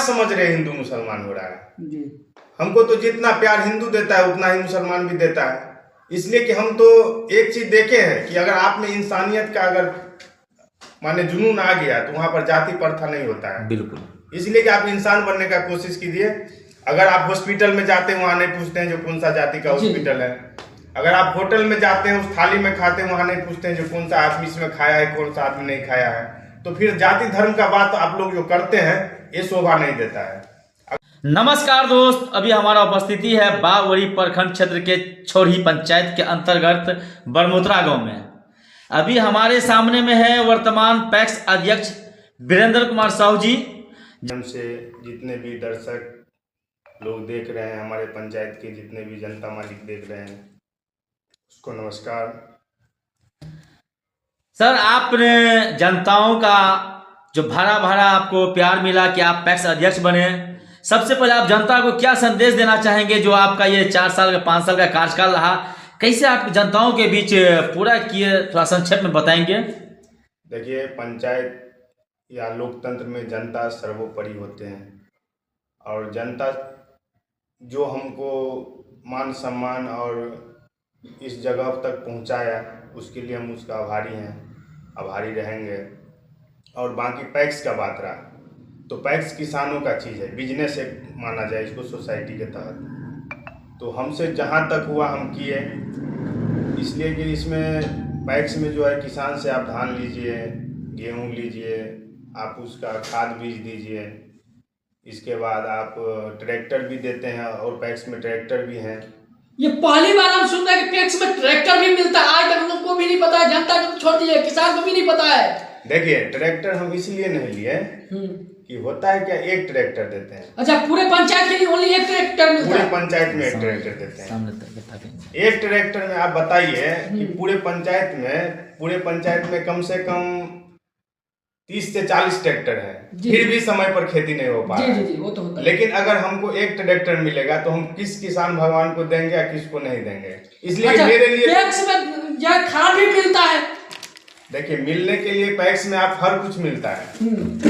समझ रहे हिंदू मुसलमान हो रहा है जी। हमको तो जितना प्यार हिंदू देता है उतना ही मुसलमान भी देता है। इसलिए कि हम तो एक चीज देखे हैं कि अगर आप में इंसानियत का अगर माने जुनून आ गया तो वहां पर जाति प्रथा नहीं होता है। बिल्कुल। इसलिए कि आप इंसान बनने का कोशिश कीजिए। अगर आप हॉस्पिटल में जाते हैं वहां नहीं पूछते हैं जो कौन सा जाति का हॉस्पिटल है। अगर आप होटल में जाते हैं उस थाली में खाते हैं वहां नहीं पूछते हैं जो कौन सा आदमी इसमें खाया है कौन सा आदमी नहीं खाया है। तो फिर जाति धर्म का बात आप लोग जो करते हैं ये शोभा नहीं देता है। नमस्कार दोस्त, अभी हमारा उपस्थिति है बागवड़ी प्रखंड क्षेत्र के छोरही पंचायत के अंतर्गत बरमोतरा गांव में। अभी हमारे सामने में है वर्तमान पैक्स अध्यक्ष वीरेंद्र कुमार साहू जी। से जितने भी दर्शक लोग देख रहे हैं, हमारे पंचायत के जितने भी जनता मालिक देख रहे हैं उसको नमस्कार। सर, आपने जनताओं का जो भरा भरा आपको प्यार मिला कि आप पैक्स अध्यक्ष बने, सबसे पहले आप जनता को क्या संदेश देना चाहेंगे? जो आपका ये 4 साल का 5 साल का कार्यकाल रहा, कैसे आप जनताओं के बीच पूरा किए, थोड़ा संक्षेप में बताएंगे। देखिए, पंचायत या लोकतंत्र में जनता सर्वोपरि होते हैं और जनता जो हमको मान सम्मान और इस जगह तक पहुंचाया उसके लिए हम उसका आभारी हैं, आभारी रहेंगे। और बाकी पैक्स का बात रहा तो पैक्स किसानों का चीज़ है, बिजनेस एक माना जाए इसको सोसाइटी के तहत। तो हमसे जहाँ तक हुआ हम किए, इसलिए कि इसमें पैक्स में जो है किसान से आप धान लीजिए, गेहूँ लीजिए, आप उसका खाद बीज दीजिए, इसके बाद आप ट्रैक्टर भी देते हैं और पैक्स में ट्रैक्टर भी हैं। ये पहली बार हम सुन रहे हैं कि पैक्स में ट्रैक्टर भी मिलता है। आज तक हम लोग को भी नहीं पता है, जनता को छोड़ दीजिए, किसान को भी नहीं पता है। देखिए, ट्रैक्टर हम इसलिए नहीं लिए कि होता है क्या, एक ट्रैक्टर देते हैं। अच्छा, पूरे पंचायत के लिए ओनली एक ट्रैक्टर मिलता है? पूरे पंचायत में एक ट्रैक्टर देते हैं। एक ट्रैक्टर में आप बताइए कि पूरे पंचायत में कम से कम 30 से 40 ट्रैक्टर है, फिर भी समय पर खेती नहीं हो पा रहा है। वो तो होता है। लेकिन अगर हमको एक ट्रैक्टर मिलेगा तो हम किस किसान भगवान को देंगे या किसको नहीं देंगे। इसलिए अच्छा, मेरे लिए पैक्स में जो खाद भी मिलता है। देखिए, मिलने के लिए पैक्स में आप हर कुछ मिलता है।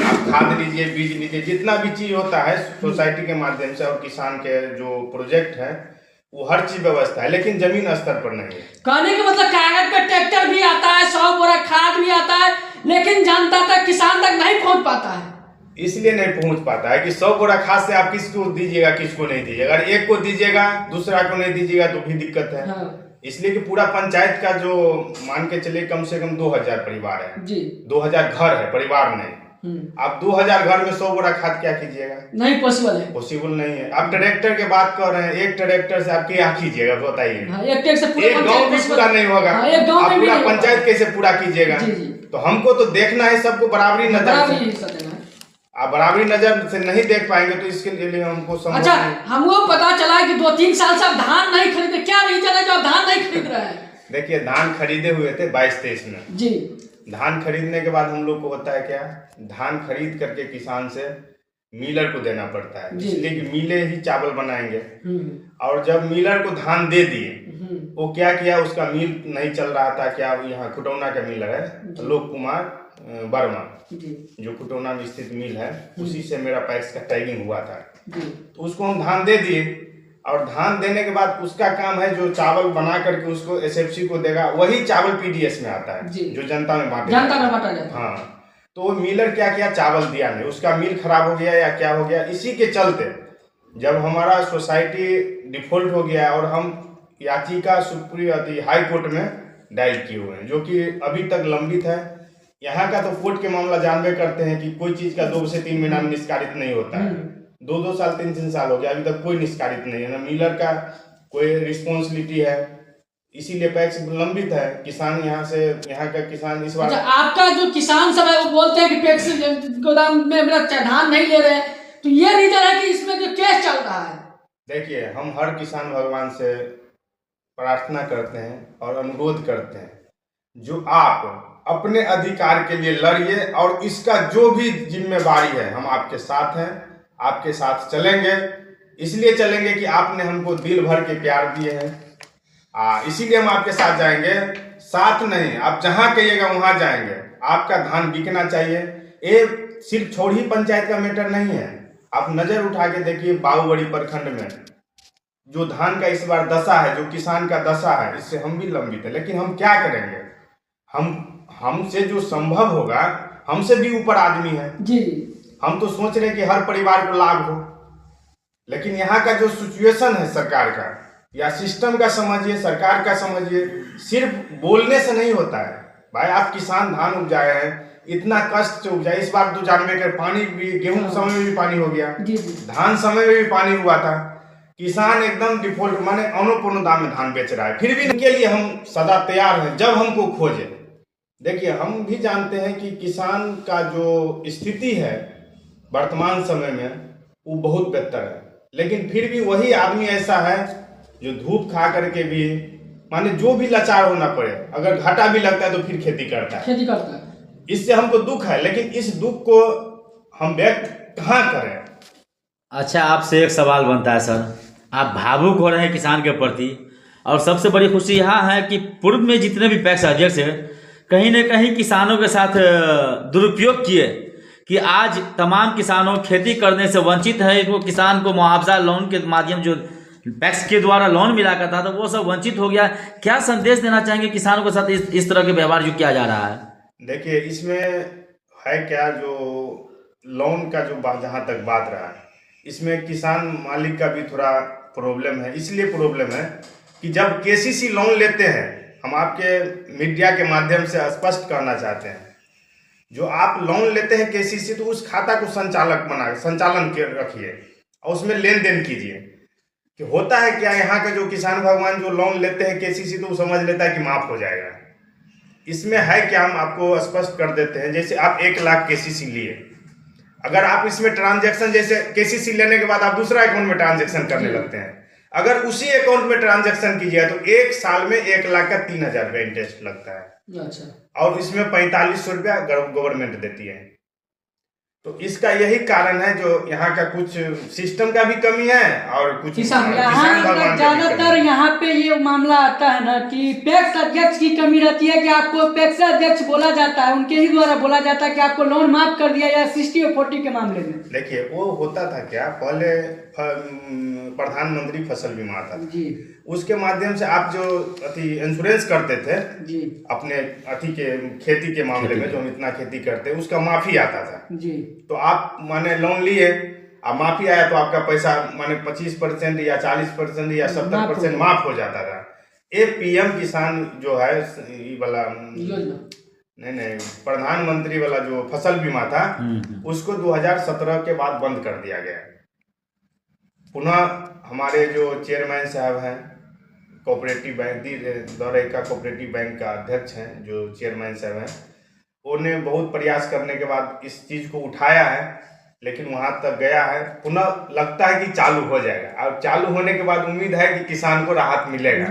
आप खाद लीजिए, बीज लीजिए, जितना भी चीज होता है सोसाइटी के माध्यम से और किसान के जो प्रोजेक्ट है वो हर चीज व्यवस्था है, लेकिन जमीन स्तर पर नहीं है। कहने का मतलब कागज का ट्रैक्टर भी आता है, 100 बोरा खाद भी आता है, लेकिन जनता तक, किसान तक नहीं पहुंच पाता है। इसलिए नहीं पहुंच पाता है कि 100 बोरा खाद से आप किसको दीजिएगा किसको नहीं दीजिएगा। अगर एक को दीजिएगा दूसरा को नहीं दीजिएगा तो भी दिक्कत है। हाँ। इसलिए कि पूरा पंचायत का जो मान के चलिए कम से कम 2000 परिवार है जी। 2000 घर है, परिवार नहीं। आप 2000 घर में 100 बोरा खाद क्या कीजिएगा? नहीं पॉसिबल है, पॉसिबल नहीं है। आप ट्रैक्टर के बात कर रहे हैं, एक ट्रैक्टर से आप क्या कीजिएगा बताइए? हाँ, एक ट्रैक्टर से पूरा एक गांव भी पूरा नहीं होगा। हाँ, एक गांव आप में भी पूरा नहीं पंचायत कैसे पूरा कीजिएगा? जी, जी। तो हमको तो देखना है सबको बराबरी नजर से। आप बराबरी नजर से नहीं देख पाएंगे तो इसके लिए हमको अच्छा, हमको पता चला कि 2-3 साल से आप धान नहीं खरीदे, क्या रीजन है जो आप धान नहीं खरीद रहे हैं? देखिए, धान खरीदे हुए थे 22-23 में जी। धान खरीदने के बाद हम लोग को होता है क्या, धान खरीद करके किसान से मिलर को देना पड़ता है, इसलिए कि मिले ही चावल बनाएंगे। और जब मिलर को धान दे दिए, वो क्या किया, उसका मिल नहीं चल रहा था। क्या यहाँ खुटौना का मिलर है लोक कुमार वर्मा, जो खुटौना में स्थित मिल है, उसी से मेरा पैक्स का टैगिंग हुआ था। तो उसको हम धान दे दिए और धान देने के बाद उसका काम है जो चावल बना करके उसको एसएफसी को देगा, वही चावल पीडीएस में आता है जो जनता में बांटा जाता है। हाँ, तो वो मिलर क्या किया, चावल दिया नहीं, उसका मिल खराब हो गया या क्या हो गया। इसी के चलते जब हमारा सोसाइटी डिफॉल्ट हो गया और हम याचिका सुप्रीम हाई कोर्ट में दायर किए हुए हैं, जो कि अभी तक लंबित है। यहाँ का तो कोर्ट के मामला जानबे करते हैं कि कोई चीज का 2 से 3 महीना में निष्कारित नहीं होता है। 2-2 साल 3-3 साल हो गया, अभी तक कोई निष्कारित नहीं है, ना मिलर का कोई रिस्पॉन्सिबिलिटी है। इसीलिए पैक्स लंबित है। किसान यहाँ का किसान इस बार आपका जो किसान सब है वो बोलते हैं कि पैक्स गोदाम में मेरा धान नहीं ले रहे, तो ये रीजन है कि इसमें जो केस चल रहा है। देखिए, हम हर किसान भगवान से प्रार्थना करते हैं और अनुरोध करते हैं, जो आप अपने अधिकार के लिए लड़िए और इसका जो भी जिम्मेवारी है हम आपके साथ हैं, आपके साथ चलेंगे। इसलिए चलेंगे कि आपने हमको दिल भर के प्यार दिए हैं, इसीलिए हम आपके साथ जाएंगे। साथ नहीं, आप जहां कहिएगा वहां जाएंगे। आपका धान बिकना चाहिए। ये सिर्फ छोरही पंचायत का मैटर नहीं है, आप नजर उठा के देखिए बाबूगढ़ी प्रखंड में जो धान का इस बार दशा है, जो किसान का दशा है, इससे हम भी लंबित है। लेकिन हम क्या करेंगे, हमसे जो संभव होगा, हमसे भी ऊपर आदमी है जी। हम तो सोच रहे हैं कि हर परिवार को लाभ हो, लेकिन यहाँ का जो सिचुएशन है सरकार का या सिस्टम का समझिए, सरकार का समझिए, सिर्फ बोलने से नहीं होता है भाई। आप किसान धान उपजाए हैं, इतना कष्ट से उपजाए, इस बार तो जानवे कर पानी भी, गेहूं समय में भी पानी हो गया, धान समय में भी पानी हुआ था, किसान एकदम डिफॉल्ट माने अनुपूर्णता में धान बेच रहा है, फिर भी इनके लिए हम सदा तैयार हैं जब हमको खोजे। देखिए हम भी जानते हैं कि किसान का जो स्थिति है वर्तमान समय में वो बहुत बेहतर है, लेकिन फिर भी वही आदमी ऐसा है जो धूप खा करके भी माने जो भी लाचार होना पड़े, अगर घाटा भी लगता है तो फिर खेती करता है। इससे हमको दुख है, लेकिन इस दुख को हम व्यक्त कहाँ करें। अच्छा, आपसे एक सवाल बनता है सर, आप भावुक हो रहे हैं किसान के प्रति, और सबसे बड़ी खुशी यहाँ है कि पूर्व में जितने भी पैक्स अध्यक्ष है कहीं न कहीं किसानों के साथ दुरुपयोग किए कि आज तमाम किसानों खेती करने से वंचित है। इनको किसान को मुआवजा लोन के माध्यम जो पैक्स के द्वारा लोन मिला करता था वो सब वंचित हो गया। क्या संदेश देना चाहेंगे किसानों के साथ इस तरह के व्यवहार जो किया जा रहा है? देखिए इसमें है क्या, जो लोन का जो जहाँ तक बात रहा है, इसमें किसान मालिक का भी थोड़ा प्रॉब्लम है। इसलिए प्रॉब्लम है कि जब केसीसी लोन लेते हैं, हम आपके मीडिया के माध्यम से स्पष्ट करना चाहते हैं, जो आप लोन लेते हैं केसीसी तो उस खाता को संचालन रखिए और उसमें लेन देन कीजिए। कि होता है क्या, यहाँ के जो किसान भगवान जो लोन लेते हैं केसीसी तो वो समझ लेता है कि माफ हो जाएगा। इसमें है क्या, हम आपको स्पष्ट कर देते हैं। जैसे आप 1 लाख केसीसी लिए, अगर आप इसमें ट्रांजैक्शन जैसे केसीसी लेने के बाद आप दूसरा अकाउंट में ट्रांजैक्शन करने लगते हैं, अगर उसी अकाउंट में ट्रांजैक्शन कीजिए तो 1 साल में 1 लाख का 3,000 रुपया इंटरेस्ट लगता है। अच्छा। और इसमें 4500 रुपया गवर्नमेंट देती है। तो इसका यही कारण है, जो यहाँ का कुछ सिस्टम का भी कमी है और कुछ किसान ज्यादातर यहाँ पे ये मामला आता है ना कि पैक्स अध्यक्ष की कमी रहती है कि आपको पैक्स अध्यक्ष बोला जाता है, उनके ही द्वारा बोला जाता है कि आपको लोन माफ कर दिया या 60 और 40 के मामले में। देखिए वो होता था क्या, पहले प्रधानमंत्री फसल बीमा आता था जी, उसके माध्यम से आप जो इंश्योरेंस करते थे जी, अपने के खेती के मामले में जो हम इतना खेती करते उसका माफी आता था जी। तो आप माने लोन लिए, अब माफी आया तो आपका पैसा माने 25% या 40% या 70% माफ हो जाता था। ये पीएम किसान जो है ये वाला नहीं प्रधानमंत्री वाला जो फसल बीमा था उसको 2017 के बाद बंद कर दिया गया। पुनः हमारे जो चेयरमैन साहब हैं कोऑपरेटिव बैंक दौरेका कोऑपरेटिव बैंक का अध्यक्ष हैं, जो चेयरमैन साहब हैं, उन्होंने बहुत प्रयास करने के बाद इस चीज को उठाया है, लेकिन वहां तक गया है। पुनः लगता है कि चालू हो जाएगा, और चालू होने के बाद उम्मीद है कि किसान को राहत मिलेगा।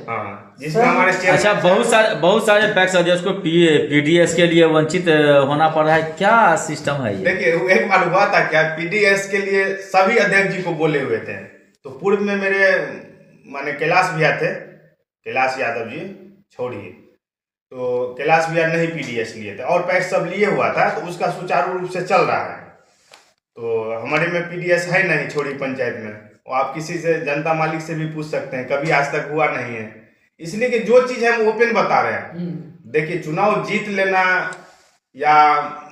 हाँ, जिसमें हमारे अच्छा बहुत सारे पैक्स अध्यक्ष को पीडीएस के लिए वंचित होना पड़ रहा है, क्या सिस्टम है ये? देखिए एक बार हुआ था क्या, पीडीएस के लिए सभी अध्यक्ष जी को बोले हुए थे, तो पूर्व में मेरे माने कैलाश भैया थे, कैलाश यादव जी छोड़िए, तो कैलाश भैया नहीं पीडीएस लिए थे और पैक्स सब लिए हुआ था, तो उसका सुचारू रूप से चल रहा है। तो हमारे में पीडीएस है नहीं छोड़ी पंचायत में, और आप किसी से जनता मालिक से भी पूछ सकते हैं, कभी आज तक हुआ नहीं है। इसलिए कि जो चीज हम ओपन बता रहे हैं। देखिए चुनाव जीत लेना या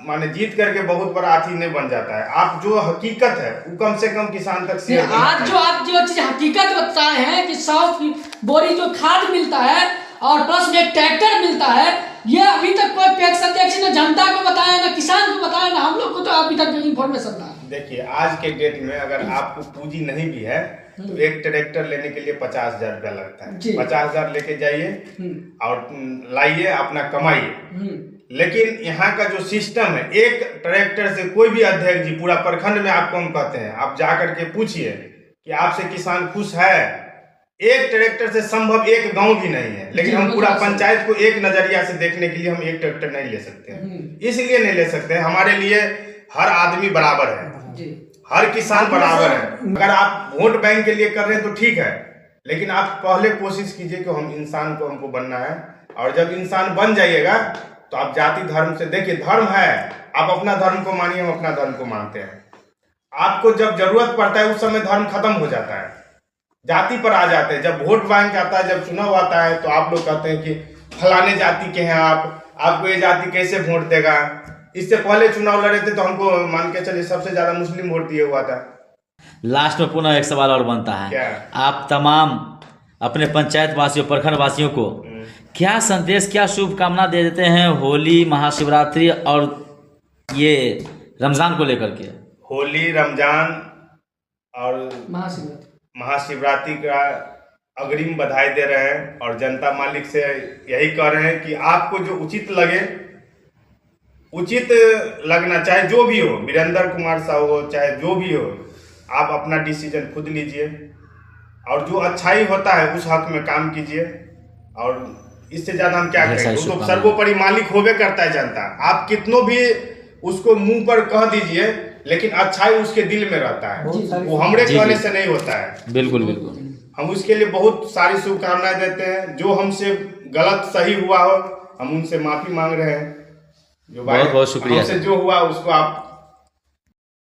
माने जीत करके बहुत बड़ा अथी नहीं बन जाता है। आप जो हकीकत है वो कम से कम किसान तक से आज जो आप जो चीज हकीकत बताए हैं कि 100 बोरी जो खाद मिलता है और प्लस में एक ट्रैक्टर मिलता है, ये अभी तक कोई पैक्स अध्यक्ष ने जनता को बताया ना किसान को बताया ना हम लोग को, तो अभी तक इन्फॉर्मेशन ना। देखिए आज के डेट में अगर आपको पूंजी नहीं भी है तो एक ट्रैक्टर लेने के लिए 50,000 रुपया लगता है। 50,000 लेके जाइए और लाइए, अपना कमाइए। लेकिन यहाँ का जो सिस्टम है, एक ट्रैक्टर से कोई भी अध्यक्ष जी पूरा प्रखंड में आपको हम कहते हैं, आप जा करके पूछिए कि आपसे किसान खुश है। एक ट्रैक्टर से संभव एक गांव भी नहीं है, लेकिन हम पूरा पंचायत को एक नजरिया से देखने के लिए हम एक ट्रैक्टर नहीं ले सकते हैं। इसलिए नहीं ले सकते हैं, हमारे लिए हर आदमी बराबर है, हर किसान बराबर है। अगर आप वोट बैंक के लिए कर रहे हैं तो ठीक है, लेकिन आप पहले कोशिश कीजिए कि हम इंसान को हमको बनना है, और जब इंसान बन जाइएगा तो आप जाति धर्म से, देखिए धर्म है, आप अपना धर्म को मानिए, हम अपना धर्म को मानते हैं। आपको जब जरूरत पड़ता है उस समय धर्म खत्म हो जाता है, जाति पर आ जाते हैं। जब वोट बैंक आता है, जब चुनाव आता है, तो आप लोग कहते हैं कि फलाने जाति के हैं आपको ये जाति कैसे वोट देगा। इससे पहले चुनाव लड़े थे तो हमको मान के चलिए सबसे ज्यादा मुस्लिम वोट दिए हुआ था। लास्ट में पुनः एक सवाल और बनता है, क्या? आप तमाम अपने पंचायत वासियों, प्रखंड वासियों को क्या संदेश, क्या शुभकामना दे देते हैं होली, महाशिवरात्रि और ये रमजान को लेकर के? होली, रमजान और महाशिवरात्रि का अग्रिम बधाई दे रहे हैं और जनता मालिक से यही कह रहे हैं कि आपको जो उचित लगे, उचित लगना, चाहे जो भी हो, वीरेंद्र कुमार साहू हो चाहे जो भी हो, आप अपना डिसीजन खुद लीजिए और जो अच्छाई होता है उस हक में काम कीजिए। और इससे ज्यादा हम क्या कहेंगे, वो तो सर्वोपरि मालिक होवे करता है जनता। आप कितनों भी उसको मुंह पर कह दीजिए, लेकिन अच्छाई उसके दिल में रहता है, वो हमरे कहने से नहीं होता है। बिल्कुल बिल्कुल। हम उसके लिए बहुत सारी शुभकामनाएं देते हैं। जो हमसे गलत सही हुआ हो हम उनसे माफी मांग रहे हैं। जो बहुत बहुत शुक्रिया। हमसे जो हुआ उसको आप